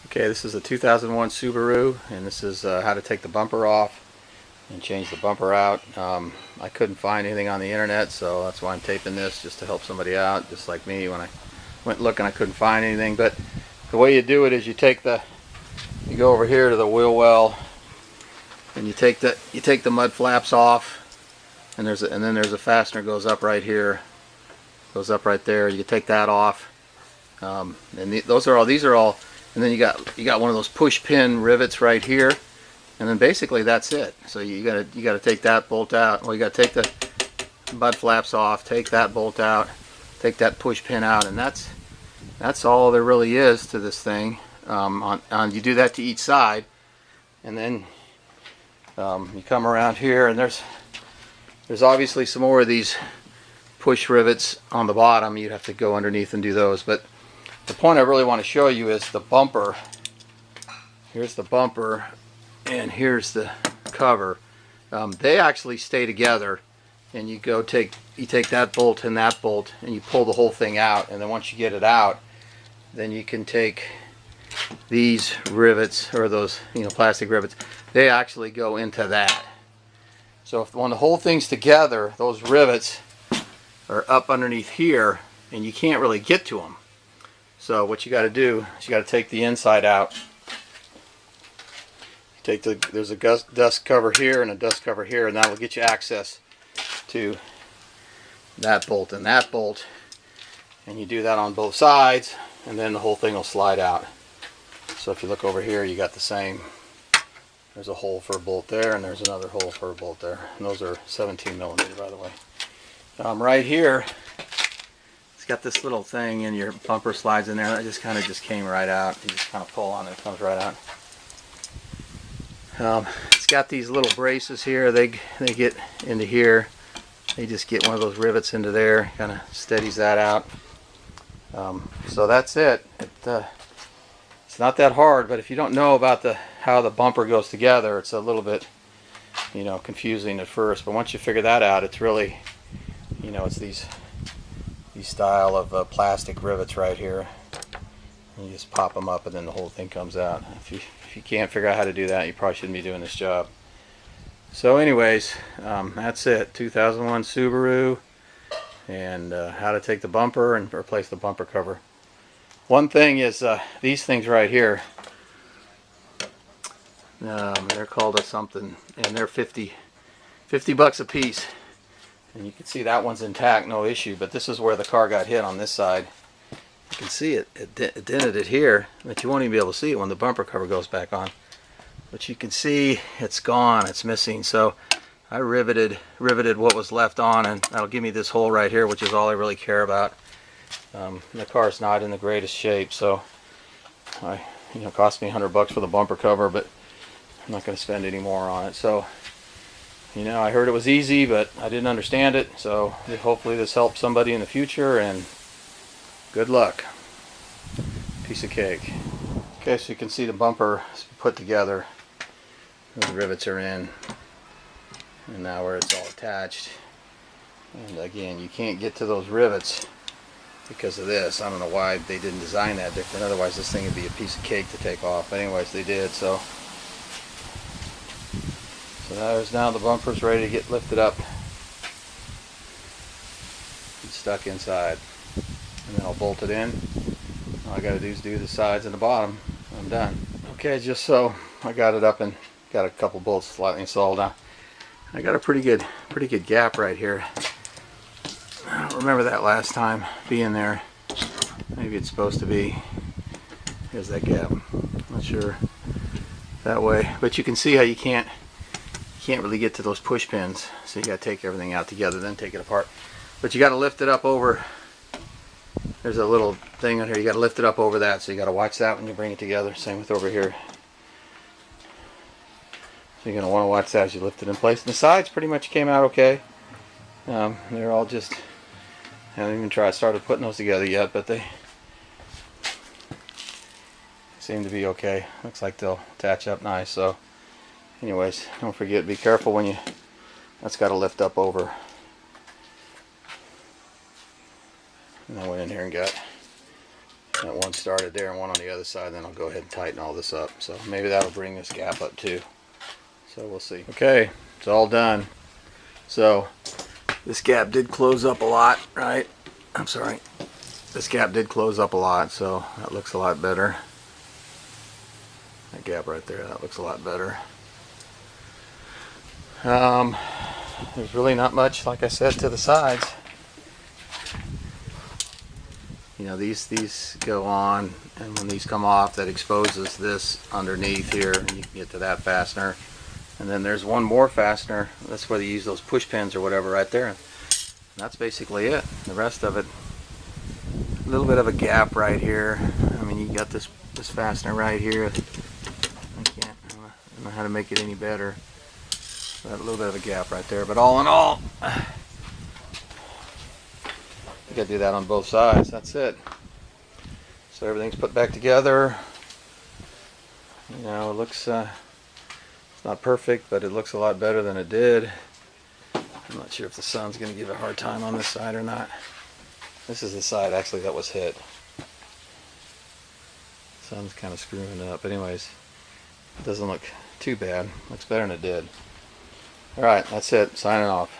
Okay, this is a 2001 Subaru, and this is how to take the bumper off and change the bumper out. I couldn't find anything on the internet, so that's why I'm taping this, just to help somebody out, just like me. When I went looking, I couldn't find anything. But the way you do it is you go over here to the wheel well, and you take the mud flaps off, and then there's a fastener goes up right here, goes up right there. You take that off, and these are all. And then you got one of those push pin rivets right here, and then basically that's it. So you gotta take that bolt out. Well, you gotta take the mud flaps off, take that bolt out, take that push pin out, and that's all there really is to this thing. You do that to each side, and then you come around here, and there's obviously some more of these push rivets on the bottom. You'd have to go underneath and do those, but the point I really want to show you is the bumper. Here's the bumper, and here's the cover. They actually stay together, and you take that bolt and that bolt, and you pull the whole thing out. And then once you get it out, then you can take these rivets, or those plastic rivets. They actually go into that. So when the whole thing's together, those rivets are up underneath here, and you can't really get to them. So what you got to do is you got to take the inside out. There's a dust cover here and a dust cover here, and that will get you access to that bolt and that bolt. And you do that on both sides, and then the whole thing will slide out. So if you look over here, you got the same. There's a hole for a bolt there, and there's another hole for a bolt there. And those are 17 millimeter, by the way. Right here, got this little thing, and your bumper slides in there. That just kind of came right out. You just kind of pull on it, it comes right out. It's got these little braces here. They get into here. They just get one of those rivets into there, kind of steadies that out. So that's it. It's not that hard, but if you don't know about how the bumper goes together, it's a little bit confusing at first. But once you figure that out, it's really it's these style of plastic rivets right here. You just pop them up, and then the whole thing comes out. If you can't figure out how to do that, you probably shouldn't be doing this job. So anyways, that's it. 2001 Subaru, and how to take the bumper and replace the bumper cover. One thing is these things right here, they're called something, and they're 50 bucks a piece. And you can see that one's intact, no issue. But this is where the car got hit on this side. You can see it dented it here, but you won't even be able to see it when the bumper cover goes back on. But you can see it's gone, it's missing. So I riveted what was left on, and that'll give me this hole right here, which is all I really care about. The car's not in the greatest shape, so it cost me 100 bucks for the bumper cover, but I'm not going to spend any more on it. So I heard it was easy, but I didn't understand it, so hopefully this helps somebody in the future, and good luck. Piece of cake. Okay, so you can see the bumper is put together. The rivets are in, and now where it's all attached. And again, you can't get to those rivets because of this. I don't know why they didn't design that different. Otherwise, this thing would be a piece of cake to take off. But anyways, they did, so now the bumper's ready to get lifted up and stuck inside. And then I'll bolt it in. All I gotta do is do the sides and the bottom. I'm done. Okay, just so I got it up and got a couple bolts slightly installed now. I got a pretty good gap right here. I don't remember that last time being there. Maybe it's supposed to be. Here's that gap. Not sure that way, but you can see how you can't really get to those push pins, so you got to take everything out together, then take it apart. But you got to lift it up over. There's a little thing on here. You got to lift it up over that, so you got to watch that when you bring it together. Same with over here. So you're going to want to watch that as you lift it in place. And the sides pretty much came out okay. They're all just. I haven't even started putting those together yet, but they seem to be okay. Looks like they'll attach up nice. So. Anyways, don't forget, be careful when that's got to lift up over. And I went in here and got That one started there and one on the other side, then I'll go ahead and tighten all this up. So maybe that'll bring this gap up too. So we'll see. Okay, it's all done. So this gap did close up a lot, right? I'm sorry. This gap did close up a lot, so that looks a lot better. That gap right there, that looks a lot better. There's really not much, like I said, to the sides. You know, these go on, and when these come off, that exposes this underneath here, and you can get to that fastener. And then there's one more fastener. That's where they use those push pins or whatever right there. And that's basically it. The rest of it, a little bit of a gap right here. I mean, you got this fastener right here. I don't know how to make it any better. Got a little bit of a gap right there, but all in all, you gotta do that on both sides. That's it. So everything's put back together. You know, it looks it's not perfect, but it looks a lot better than it did. I'm not sure if the sun's gonna give a hard time on this side or not. This is the side actually that was hit. Sun's kind of screwing it up. But anyways, it doesn't look too bad. Looks better than it did. Alright, that's it. Signing off.